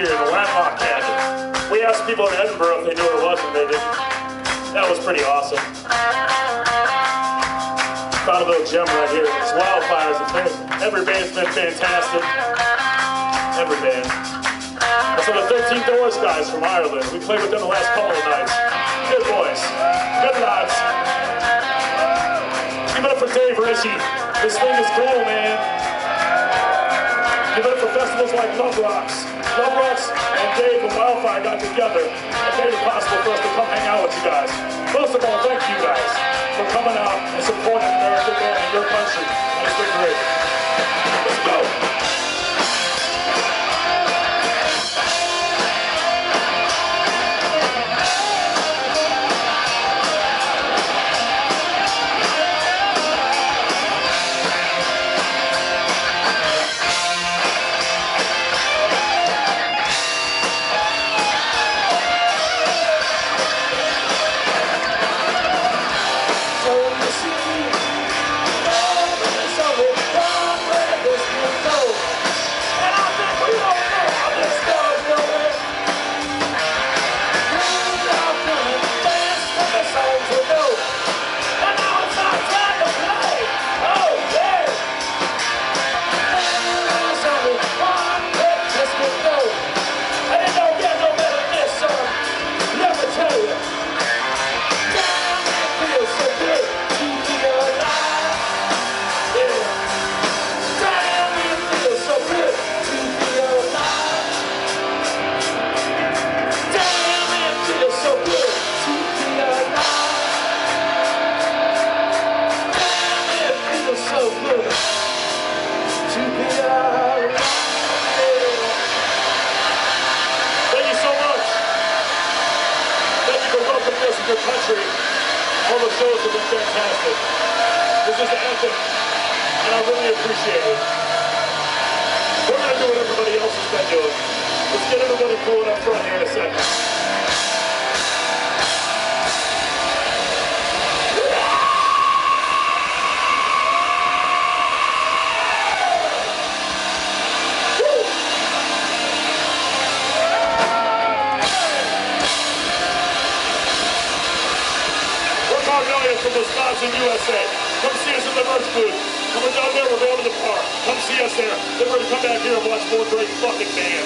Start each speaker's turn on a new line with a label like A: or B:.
A: here in the Wanlockhead. We asked people in Edinburgh if they knew what it was, and they didn't. That was pretty awesome. Found a little gem right here. It's Wildfire. Every band's been fantastic. Every band. That's the 13 Doors guys from Ireland. We played with them the last couple of nights. Good boys. Good lads. Give it up for Dave Ritchie. This thing is cool, man. Give it up for festivals like Love Rocks. Love Rocks and Dave and Wildfire got together and made it possible for us to come hang out with you guys. Most of all, thank you guys for coming out and supporting American band in your country. It's been great. Let's go. Your country, all the shows have been fantastic. This is epic, and I really appreciate it. We're going to do what everybody else has been doing. Let's get everybody pulling up front here in a second. Carbellion from Wisconsin, USA. Come see us at the merch booth. When we're down there, we're going to the park. Come see us there. Then we're going to come back here and watch more great fucking bands.